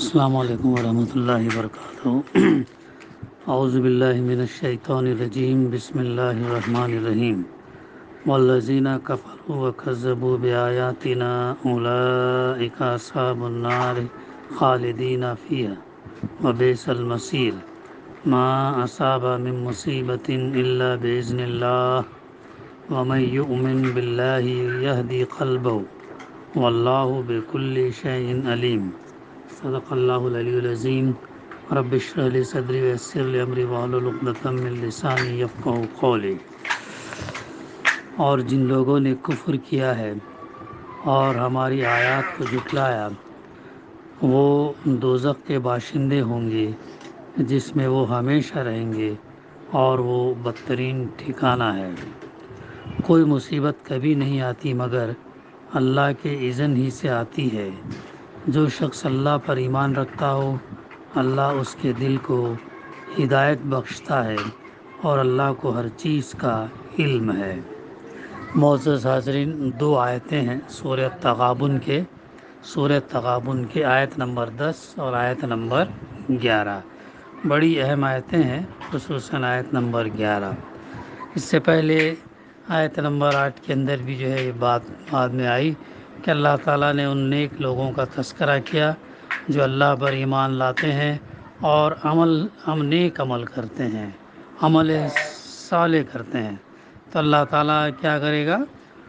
السلام علیکم ورحمۃ اللہ وبرکاتہ۔ اعوذ باللہ من الشیطان الرجیم، بسم اللہ الرحمن الرحیم۔ والذین کفروا وکذبوا بآیاتنا اولئک اصحاب النار خالدین فیہا وبئس المصیر۔ ما اصاب من مصیبۃ الا باذن اللہ ومن یؤمن باللہ یہدی قلبہ واللہ بکل شیء علیم۔ صدق اللہ العلی العظیم۔ رب اشرح لی صدری ویسر لی امری واحلل عقدۃ من لسانی یفقہوا قولی۔ اور جن لوگوں نے کفر کیا ہے اور ہماری آیات کو جھٹلایا، وہ دوزخ کے باشندے ہوں گے جس میں وہ ہمیشہ رہیں گے، اور وہ بدترین ٹھکانہ ہے۔ کوئی مصیبت کبھی نہیں آتی مگر اللہ کے اذن ہی سے آتی ہے۔ جو شخص اللہ پر ایمان رکھتا ہو، اللہ اس کے دل کو ہدایت بخشتا ہے، اور اللہ کو ہر چیز کا علم ہے۔ معزز حاضرین، دو آیتیں ہیں سورہ تغابن کے آیت نمبر 10 اور آیت نمبر 11۔ بڑی اہم آیتیں ہیں، خصوصاً آیت نمبر 11۔ اس سے پہلے آیت نمبر 8 کے اندر بھی جو ہے یہ بات بعد میں آئی کہ اللہ تعالیٰ نے ان نیک لوگوں کا تذکرہ کیا جو اللہ پر ایمان لاتے ہیں اور نیک عمل کرتے ہیں، عمل صالح کرتے ہیں، تو اللہ تعالیٰ کیا کرے گا؟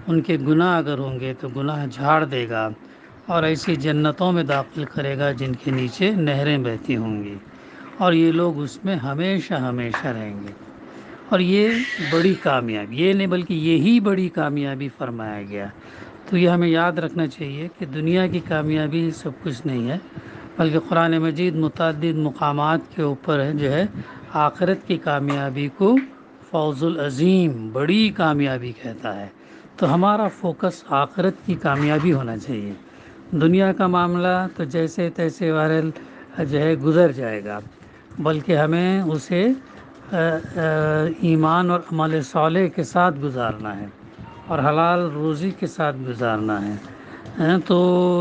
ان کے گناہ اگر ہوں گے تو گناہ جھاڑ دے گا، اور ایسی جنتوں میں داخل کرے گا جن کے نیچے نہریں بہتی ہوں گی، اور یہ لوگ اس میں ہمیشہ ہمیشہ رہیں گے۔ اور یہ بڑی کامیابی، یہ نہیں بلکہ یہی بڑی کامیابی فرمایا گیا۔ تو یہ ہمیں یاد رکھنا چاہیے کہ دنیا کی کامیابی سب کچھ نہیں ہے، بلکہ قرآن مجید متعدد مقامات کے اوپر ہے جو ہے آخرت کی کامیابی کو فوز العظیم، بڑی کامیابی کہتا ہے۔ تو ہمارا فوکس آخرت کی کامیابی ہونا چاہیے۔ دنیا کا معاملہ تو جیسے تیسے وائرل جو ہے گزر جائے گا، بلکہ ہمیں اسے ایمان اور عمل صالح کے ساتھ گزارنا ہے، اور حلال روزی کے ساتھ گزارنا ہے۔ تو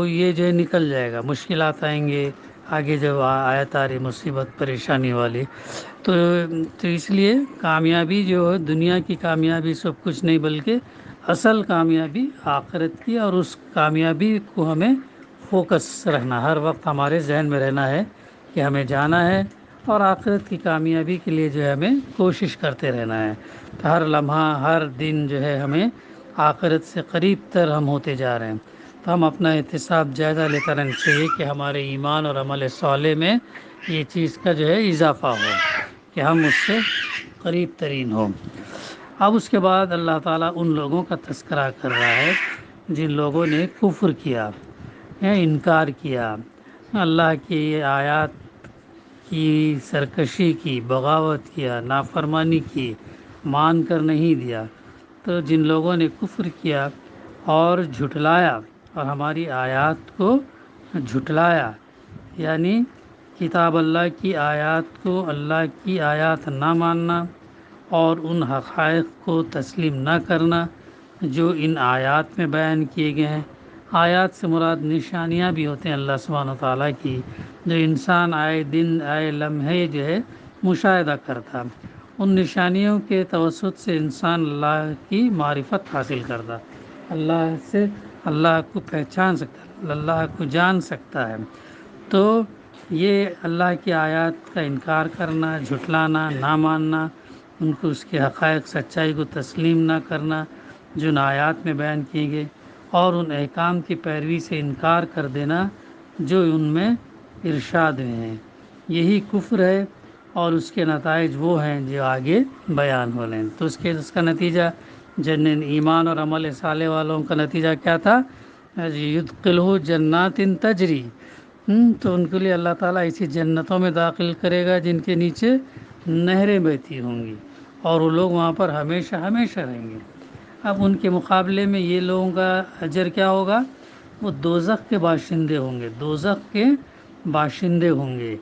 یہ جو ہے نکل جائے گا، مشکلات آئیں گے آگے، جب آیت آ رہی مصیبت پریشانی والی، تو اس لیے کامیابی جو ہے دنیا کی کامیابی سب کچھ نہیں، بلکہ اصل کامیابی آخرت کی، اور اس کامیابی کو ہمیں فوکس رہنا، ہر وقت ہمارے ذہن میں رہنا ہے کہ ہمیں جانا ہے، اور آخرت کی کامیابی کے لیے جو ہے ہمیں کوشش کرتے رہنا ہے۔ تو ہر لمحہ، ہر دن جو ہے ہمیں آخرت سے قریب تر ہم ہوتے جا رہے ہیں۔ تو ہم اپنا احتساب جائزہ لیتا رہنا چاہیے کہ ہمارے ایمان اور عمل صالح میں یہ چیز کا جو ہے اضافہ ہو، کہ ہم اس سے قریب ترین ہوں۔ اب اس کے بعد اللہ تعالیٰ ان لوگوں کا تذکرہ کر رہا ہے جن لوگوں نے کفر کیا، انکار کیا، اللہ کی آیات کی سرکشی کی، بغاوت کیا، نافرمانی کی، مان کر نہیں دیا۔ تو جن لوگوں نے کفر کیا اور جھٹلایا، اور ہماری آیات کو جھٹلایا، یعنی کتاب اللہ کی آیات کو اللہ کی آیات نہ ماننا، اور ان حقائق کو تسلیم نہ کرنا جو ان آیات میں بیان کیے گئے ہیں۔ آیات سے مراد نشانیاں بھی ہوتے ہیں اللہ سبحانہ و تعالیٰ کی، جو انسان آئے دن آئے لمحے جو ہے مشاہدہ کرتا، ان نشانیوں کے توسط سے انسان اللہ کی معرفت حاصل کرتا، اللہ کو پہچان سکتا، اللہ کو جان سکتا ہے۔ تو یہ اللہ کی آیات کا انکار کرنا، جھٹلانا، نہ ماننا، ان کو اس کے حقائق سچائی کو تسلیم نہ کرنا جو ان آیات میں بیان کیے گئے، اور ان احکام کی پیروی سے انکار کر دینا جو ان میں ارشاد ہوئے ہیں، یہی کفر ہے، اور اس کے نتائج وہ ہیں جو آگے بیان ہو رہے ہیں۔ تو اس کا نتیجہ جن ایمان اور عمل صالح والوں کا نتیجہ کیا تھا؟ یدخلہ جنات تجری، تو ان کے لیے اللہ تعالیٰ اسی جنتوں میں داخل کرے گا جن کے نیچے نہریں بہتی ہوں گی، اور وہ لوگ وہاں پر ہمیشہ ہمیشہ رہیں گے۔ اب ان کے مقابلے میں یہ لوگوں کا اجر کیا ہوگا؟ وہ دوزخ کے باشندے ہوں گے، دوزخ کے باشندے ہوں گے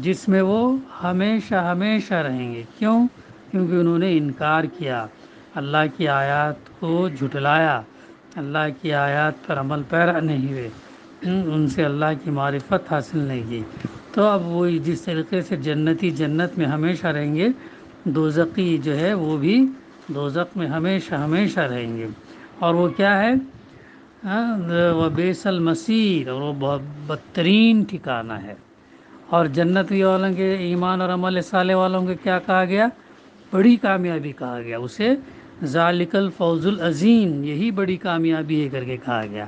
جس میں وہ ہمیشہ ہمیشہ رہیں گے۔ کیوں؟ کیونکہ انہوں نے انکار کیا، اللہ کی آیات کو جھٹلایا، اللہ کی آیات پر عمل پیرا نہیں ہوئے، ان سے اللہ کی معرفت حاصل نہیں کی، تو اب وہی جس طریقے سے جنتی جنت میں ہمیشہ رہیں گے، دوزخی جو ہے وہ بھی دوزخ میں ہمیشہ ہمیشہ رہیں گے۔ اور وہ کیا ہے؟ وہ بیس المصیر، اور وہ بہت بدترین ٹھکانہ ہے۔ اور جنتی والوں کے ایمان اور عمل صالح والوں کے کیا کہا گیا؟ بڑی کامیابی کہا گیا اسے، ذالک الفوز العظیم، یہی بڑی کامیابی ہے کر کے کہا گیا۔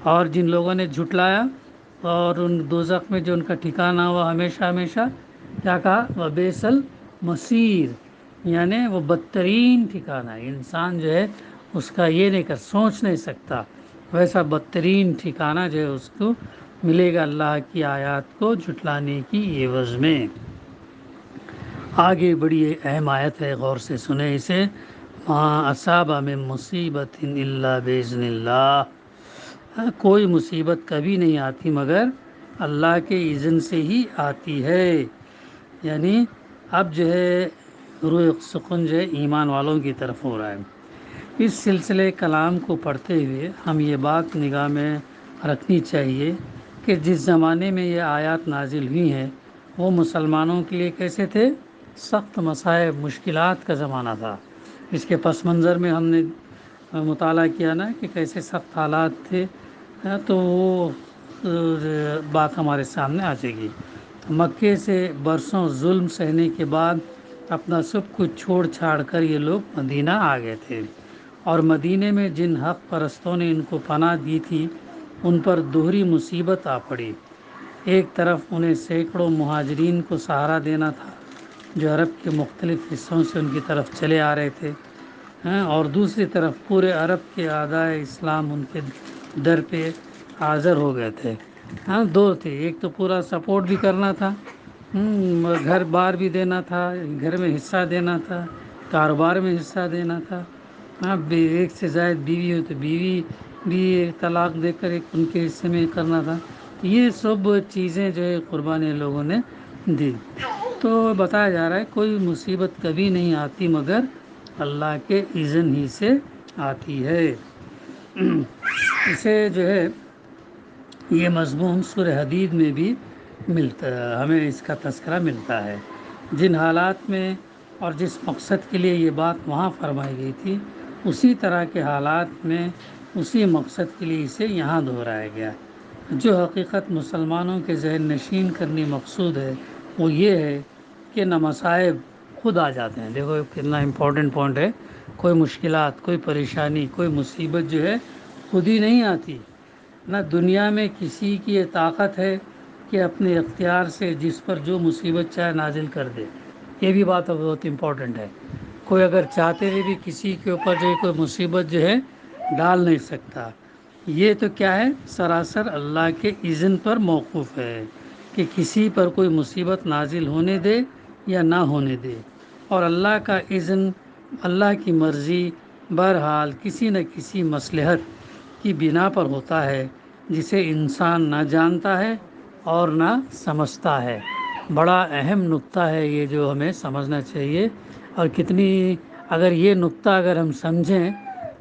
اور جن لوگوں نے جھٹلایا اور ان دوزخ میں جو ان کا ٹھکانہ ہوا ہمیشہ ہمیشہ، کیا کہا؟ وبئس المصیر، یعنی وہ بدترین ٹھکانہ ہے۔ انسان جو ہے اس کا یہ نہیں کر سوچ نہیں سکتا، ویسا بدترین ٹھکانہ جو ہے اس کو ملے گا اللہ کی آیات کو جھٹلانے کی عوض میں۔ آگے بڑی اہم آیت ہے، غور سے سنیں اسے۔ ما اصاب من مصیبت الا باذن اللہ، کوئی مصیبت کبھی نہیں آتی مگر اللہ کے اذن سے ہی آتی ہے۔ یعنی اب جو ہے روح سکون جو ہے ایمان والوں کی طرف ہو رہا ہے۔ اس سلسلے کلام کو پڑھتے ہوئے ہم یہ بات نگاہ میں رکھنی چاہیے کہ جس زمانے میں یہ آیات نازل ہوئی ہیں وہ مسلمانوں کے لیے کیسے تھے؟ سخت مصائب، مشکلات کا زمانہ تھا۔ اس کے پس منظر میں ہم نے مطالعہ کیا نا کہ کیسے سخت حالات تھے، تو وہ بات ہمارے سامنے آ جائے گی۔ مکے سے برسوں ظلم سہنے کے بعد اپنا سب کچھ چھوڑ چھاڑ کر یہ لوگ مدینہ آ گئے تھے، اور مدینے میں جن حق پرستوں نے ان کو پناہ دی تھی ان پر دوہری مصیبت آ پڑی۔ ایک طرف انہیں سینکڑوں مہاجرین کو سہارا دینا تھا جو عرب کے مختلف حصوں سے ان کی طرف چلے آ رہے تھے، اور دوسری طرف پورے عرب کے اعدائے اسلام ان کے در پہ حاضر ہو گئے تھے۔ دو تھے، ایک تو پورا سپورٹ بھی کرنا تھا، گھر بار بھی دینا تھا، گھر میں حصہ دینا تھا، کاروبار میں حصہ دینا تھا، ایک سے زائد بیوی ہو تو بیوی بھی طلاق دے کر ایک ان کے حصے میں کرنا تھا۔ یہ سب چیزیں جو ہے قربانی لوگوں نے دی۔ تو بتایا جا رہا ہے کوئی مصیبت کبھی نہیں آتی مگر اللہ کے اذن ہی سے آتی ہے۔ اسے جو ہے یہ مضمون سورہ حدید میں بھی ملتا ہے، ہمیں اس کا تذکرہ ملتا ہے۔ جن حالات میں اور جس مقصد کے لیے یہ بات وہاں فرمائی گئی تھی اسی طرح کے حالات میں اسی مقصد کے لیے اسے یہاں دہرایا گیا۔ جو حقیقت مسلمانوں کے ذہن نشین کرنی مقصود ہے وہ یہ ہے کہ نہ مصائب خود آ جاتے ہیں۔ دیکھو کتنا امپورٹنٹ پوائنٹ ہے، کوئی مشکلات، کوئی پریشانی، کوئی مصیبت جو ہے خود ہی نہیں آتی۔ نہ دنیا میں کسی کی یہ طاقت ہے کہ اپنے اختیار سے جس پر جو مصیبت چاہے نازل کر دے، یہ بھی بات بہت امپورٹنٹ ہے۔ کوئی اگر چاہتے ہوئے بھی کسی کے اوپر جو ہے کوئی مصیبت جو ہے ڈال نہیں سکتا۔ یہ تو کیا ہے؟ سراسر اللہ کے اذن پر موقوف ہے کہ کسی پر کوئی مصیبت نازل ہونے دے یا نہ ہونے دے، اور اللہ کا اذن، اللہ کی مرضی بہرحال کسی نہ کسی مصلحت کی بنا پر ہوتا ہے جسے انسان نہ جانتا ہے اور نہ سمجھتا ہے۔ بڑا اہم نقطہ ہے یہ جو ہمیں سمجھنا چاہیے، اور کتنی اگر یہ نقطہ اگر ہم سمجھیں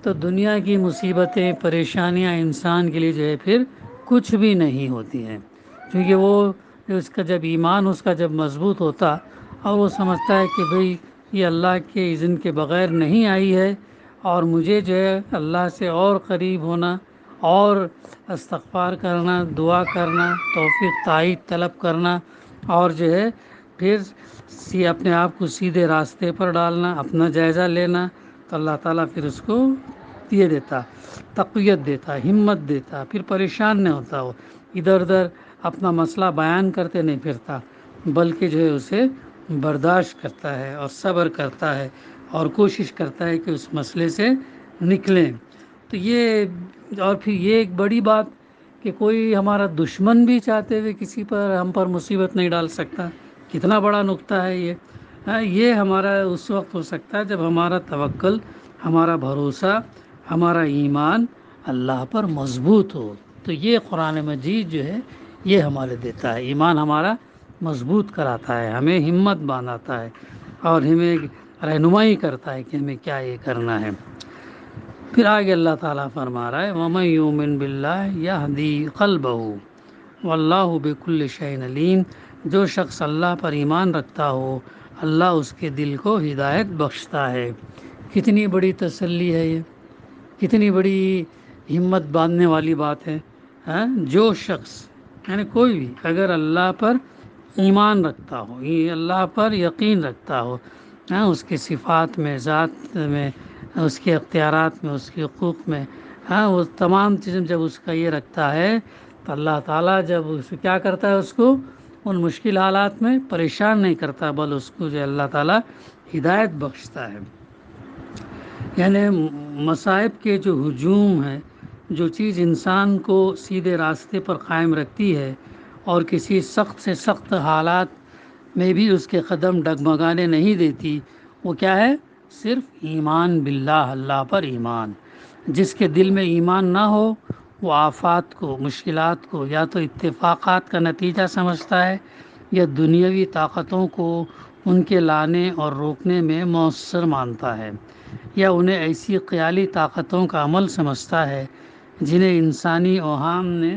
تو دنیا کی مصیبتیں، پریشانیاں انسان کے لیے جو ہے پھر کچھ بھی نہیں ہوتی ہیں، کیونکہ وہ اس کا جب ایمان اس کا جب مضبوط ہوتا اور وہ سمجھتا ہے کہ بھئی یہ اللہ کے اذن کے بغیر نہیں آئی ہے، اور مجھے جو ہے اللہ سے اور قریب ہونا اور استغفار کرنا، دعا کرنا، توفیق تائید طلب کرنا، اور جو ہے پھر اپنے آپ کو سیدھے راستے پر ڈالنا، اپنا جائزہ لینا، تو اللہ تعالیٰ پھر اس کو یہ دیتا، تقویت دیتا، ہمت دیتا، پھر پریشان نہیں ہوتا، وہ ادھر ادھر اپنا مسئلہ بیان کرتے نہیں پھرتا، بلکہ جو ہے اسے برداشت کرتا ہے اور صبر کرتا ہے اور کوشش کرتا ہے کہ اس مسئلے سے نکلیں۔ تو یہ، اور پھر یہ ایک بڑی بات کہ کوئی ہمارا دشمن بھی چاہتے ہوئے کسی پر ہم پر مصیبت نہیں ڈال سکتا۔ کتنا بڑا نقطہ ہے یہ۔ یہ ہمارا اس وقت ہو سکتا ہے جب ہمارا توکل، ہمارا بھروسہ، ہمارا ایمان اللہ پر مضبوط ہو، تو یہ قرآن مجید جو ہے یہ ہمارے دیتا ہے، ایمان ہمارا مضبوط کراتا ہے، ہمیں ہمت باندھاتا ہے اور ہمیں رہنمائی کرتا ہے کہ ہمیں کیا یہ کرنا ہے۔ پھر آگے اللہ تعالیٰ فرما رہا ہے وَمَن يُؤْمِن بِاللَّهِ يَهْدِي قَلْبَهُ وَاللَّهُ بِكُلِّ شَيْءٍ عَلِيمٌ، جو شخص اللہ پر ایمان رکھتا ہو اللہ اس کے دل کو ہدایت بخشتا ہے۔ کتنی بڑی تسلی ہے یہ، کتنی بڑی ہمت باندھنے والی بات ہے۔ ہاں، جو شخص یعنی کوئی بھی اگر اللہ پر ایمان رکھتا ہو، یہ اللہ پر یقین رکھتا ہو، ہاں، اس کی صفات میں، ذات میں، اس کے اختیارات میں، اس کے حقوق میں، ہاں، وہ تمام چیزیں جب اس کا یہ رکھتا ہے تو اللہ تعالیٰ جب اس کیا کرتا ہے، اس کو ان مشکل حالات میں پریشان نہیں کرتا، بل اس کو جو اللہ تعالیٰ ہدایت بخشتا ہے۔ یعنی مصائب کے جو ہجوم ہے، جو چیز انسان کو سیدھے راستے پر قائم رکھتی ہے اور کسی سخت سے سخت حالات میں بھی اس کے قدم ڈگمگانے نہیں دیتی، وہ کیا ہے؟ صرف ایمان باللہ، اللہ پر ایمان۔ جس کے دل میں ایمان نہ ہو وہ آفات کو، مشکلات کو یا تو اتفاقات کا نتیجہ سمجھتا ہے یا دنیاوی طاقتوں کو ان کے لانے اور روکنے میں مؤثر مانتا ہے، یا انہیں ایسی خیالی طاقتوں کا عمل سمجھتا ہے جنہیں انسانی اوہام نے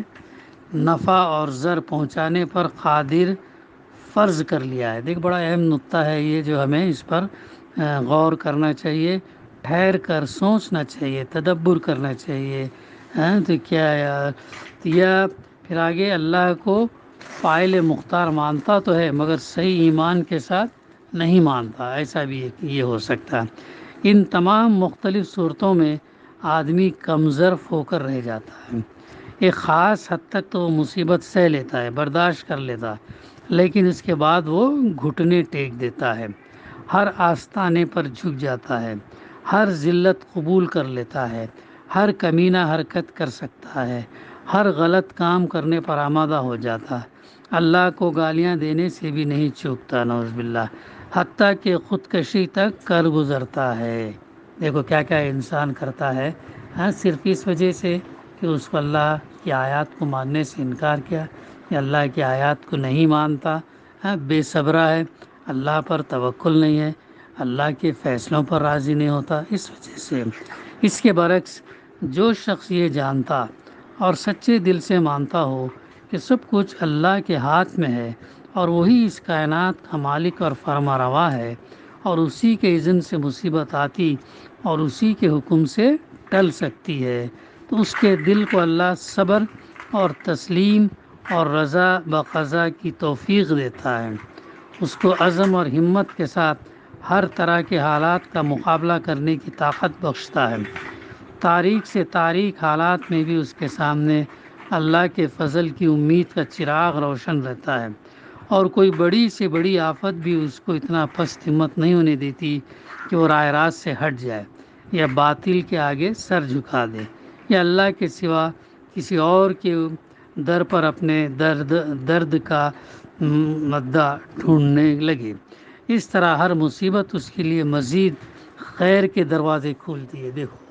نفع اور ضر پہنچانے پر قادر فرض کر لیا ہے۔ دیکھ، بڑا اہم نقطہ ہے یہ، جو ہمیں اس پر غور کرنا چاہیے، ٹھہر کر سوچنا چاہیے، تدبر کرنا چاہیے۔ ہاں، تو کیا یا پھر آگے اللہ کو فاعل مختار مانتا تو ہے مگر صحیح ایمان کے ساتھ نہیں مانتا، ایسا بھی یہ ہو سکتا ہے۔ ان تمام مختلف صورتوں میں آدمی کمظرف ہو کر رہ جاتا ہے۔ ایک خاص حد تک تو وہ مصیبت سہ لیتا ہے، برداشت کر لیتا، لیکن اس کے بعد وہ گھٹنے ٹیک دیتا ہے، ہر آستانے پر جھک جاتا ہے، ہر ذلت قبول کر لیتا ہے، ہر کمینہ حرکت کر سکتا ہے، ہر غلط کام کرنے پر آمادہ ہو جاتا ہے، اللہ کو گالیاں دینے سے بھی نہیں چوکتا، نعوذ باللہ، حتیٰ کہ خودکشی تک کر گزرتا ہے۔ دیکھو کیا کیا انسان کرتا ہے، ہاں، صرف اس وجہ سے کہ اس کو اللہ کی آیات کو ماننے سے انکار کیا، یا اللہ کی آیات کو نہیں مانتا، ہاں، بے صبرا ہے، اللہ پر توکل نہیں ہے، اللہ کے فیصلوں پر راضی نہیں ہوتا، اس وجہ سے۔ اس کے برعکس جو شخص یہ جانتا اور سچے دل سے مانتا ہو کہ سب کچھ اللہ کے ہاتھ میں ہے اور وہی اس کائنات کا مالک اور فرما روا ہے، اور اسی کے اذن سے مصیبت آتی اور اسی کے حکم سے ٹل سکتی ہے، تو اس کے دل کو اللہ صبر اور تسلیم اور رضا بقضا کی توفیق دیتا ہے، اس کو عزم اور ہمت کے ساتھ ہر طرح کے حالات کا مقابلہ کرنے کی طاقت بخشتا ہے۔ تاریک سے تاریک حالات میں بھی اس کے سامنے اللہ کے فضل کی امید کا چراغ روشن رہتا ہے، اور کوئی بڑی سے بڑی آفت بھی اس کو اتنا پست ہمت نہیں ہونے دیتی کہ وہ راہ راست سے ہٹ جائے یا باطل کے آگے سر جھکا دے یا اللہ کے سوا کسی اور کے در پر اپنے درد کا مدعا ڈھونڈنے لگے۔ اس طرح ہر مصیبت اس کے لیے مزید خیر کے دروازے کھولتی ہے۔ دیکھو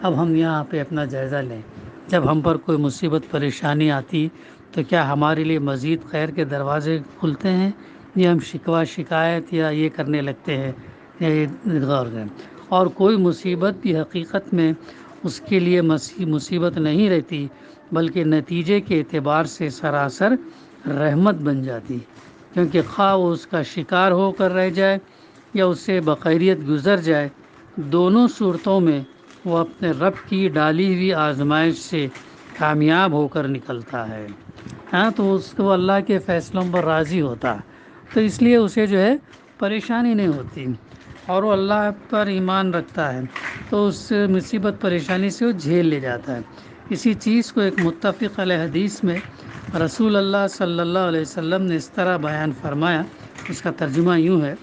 اب ہم یہاں پہ اپنا جائزہ لیں، جب ہم پر کوئی مصیبت پریشانی آتی تو کیا ہمارے لیے مزید خیر کے دروازے کھلتے ہیں، یا ہم شکوہ شکایت یا یہ کرنے لگتے ہیں، یہ غور کریں۔ اور کوئی مصیبت بھی حقیقت میں اس کے لیے مصیبت نہیں رہتی، بلکہ نتیجے کے اعتبار سے سراسر رحمت بن جاتی، کیونکہ خواہ وہ اس کا شکار ہو کر رہ جائے یا اس سے بخیریت گزر جائے، دونوں صورتوں میں وہ اپنے رب کی ڈالی ہوئی آزمائش سے کامیاب ہو کر نکلتا ہے، ہاں، تو اس کو اللہ کے فیصلوں پر راضی ہوتا، تو اس لیے اسے جو ہے پریشانی نہیں ہوتی، اور وہ اللہ پر ایمان رکھتا ہے تو اس مصیبت پریشانی سے وہ جھیل لے جاتا ہے۔ اسی چیز کو ایک متفق علیہ حدیث میں رسول اللہ صلی اللہ علیہ وسلم نے اس طرح بیان فرمایا، اس کا ترجمہ یوں ہے،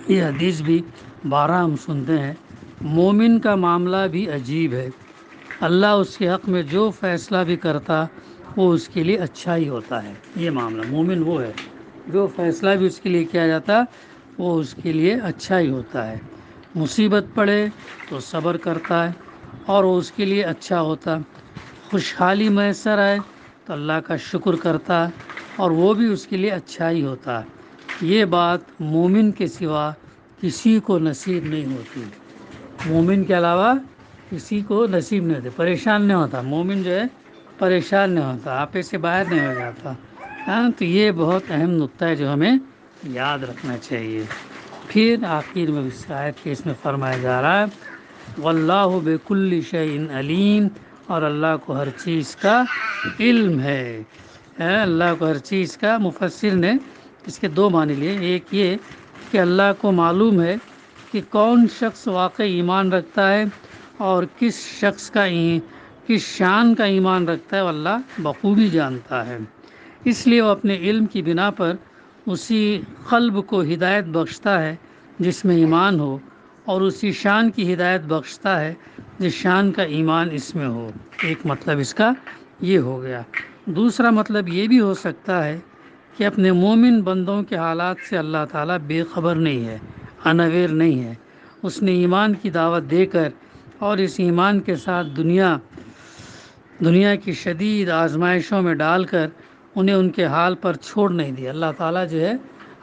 یہ حدیث بھی بارہ ہم سنتے ہیں، مومن کا معاملہ بھی عجیب ہے، اللہ اس کے حق میں جو فیصلہ بھی کرتا وہ اس کے لیے اچھا ہی ہوتا ہے۔ یہ معاملہ مومن وہ ہے جو فیصلہ بھی اس کے لیے کیا جاتا وہ اس کے لیے اچھا ہی ہوتا ہے، مصیبت پڑے تو صبر کرتا ہے اور وہ اس کے لیے اچھا ہوتا، خوشحالی میسر آئے تو اللہ کا شکر کرتا اور وہ بھی اس کے لیے اچھا ہی ہوتا۔ یہ بات مومن کے سوا کسی کو نصیب نہیں ہوتی، مومن کے علاوہ کسی کو نصیب نہیں ہوتے، پریشان نہیں ہوتا مومن جو ہے، پریشان نہیں ہوتا، آپے سے باہر نہیں ہو جاتا. ہاں تو یہ بہت اہم نقطہ ہے جو ہمیں یاد رکھنا چاہیے. پھر آخر میں اس آیت کے اس میں فرمایا جا رہا ہے واللہ بکل شیء علیم، اور اللہ کو ہر چیز کا علم ہے. اللہ کو ہر چیز کا، مفسر نے اس کے دو معنی لیے. ایک یہ کہ اللہ کو معلوم ہے کہ کون شخص واقعی ایمان رکھتا ہے اور کس شخص کا کس شان کا ایمان رکھتا ہے، اللہ بخوبی جانتا ہے. اس لیے وہ اپنے علم کی بنا پر اسی قلب کو ہدایت بخشتا ہے جس میں ایمان ہو، اور اسی شان کی ہدایت بخشتا ہے جس شان کا ایمان اس میں ہو. ایک مطلب اس کا یہ ہو گیا. دوسرا مطلب یہ بھی ہو سکتا ہے کہ اپنے مومن بندوں کے حالات سے اللہ تعالیٰ بے خبر نہیں ہے، انویر نہیں ہے. اس نے ایمان کی دعوت دے کر اور اس ایمان کے ساتھ دنیا کی شدید آزمائشوں میں ڈال کر انہیں ان کے حال پر چھوڑ نہیں دیا. اللہ تعالیٰ جو ہے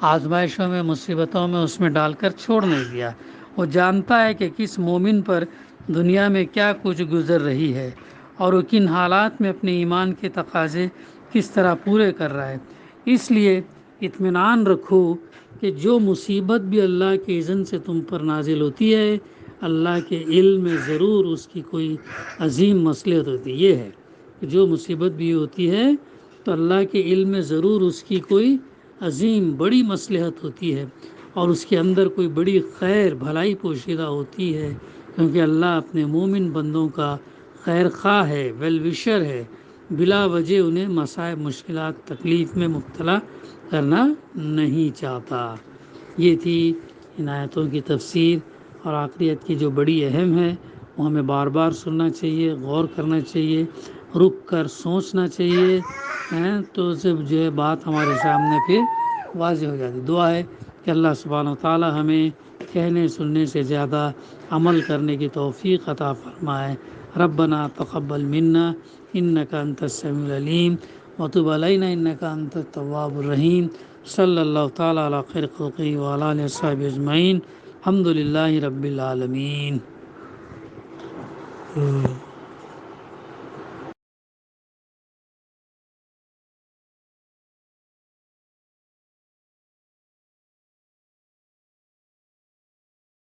آزمائشوں میں، مصیبتوں میں اس میں ڈال کر چھوڑ نہیں دیا. وہ جانتا ہے کہ کس مومن پر دنیا میں کیا کچھ گزر رہی ہے اور وہ کن حالات میں اپنے ایمان کے تقاضے کس طرح پورے کر رہا ہے. اس لیے اطمینان رکھو کہ جو مصیبت بھی اللہ کے اذن سے تم پر نازل ہوتی ہے، اللہ کے علم میں ضرور اس کی کوئی عظیم مصلحت ہوتی ہے. یہ ہے کہ جو مصیبت بھی ہوتی ہے تو اللہ کے علم میں ضرور اس کی کوئی عظیم بڑی مصلحت ہوتی ہے، اور اس کے اندر کوئی بڑی خیر بھلائی پوشیدہ ہوتی ہے، کیونکہ اللہ اپنے مومن بندوں کا خیر خواہ ہے، ویل وشر ہے. بلا وجہ انہیں مصائب، مشکلات، تکلیف میں مبتلا کرنا نہیں چاہتا. یہ تھی ان آیتوں کی تفسیر. اور آخری آیت کی جو بڑی اہم ہے وہ ہمیں بار بار سننا چاہیے، غور کرنا چاہیے، رک کر سوچنا چاہیے، تو جب جو ہے بات ہمارے سامنے پھر واضح ہو جاتی. دعا ہے کہ اللہ سبحانہ و تعالی ہمیں کہنے سننے سے زیادہ عمل کرنے کی توفیق عطا فرمائے. ربنا تقبل منا انک انت السمیع العلیم وتب علینا انک انت التواب الرحیم. صلی اللہ تعالی علی خیر خلقہ وعلی آلہ وصحبہ اجمعین. الحمد للہ رب العالمین.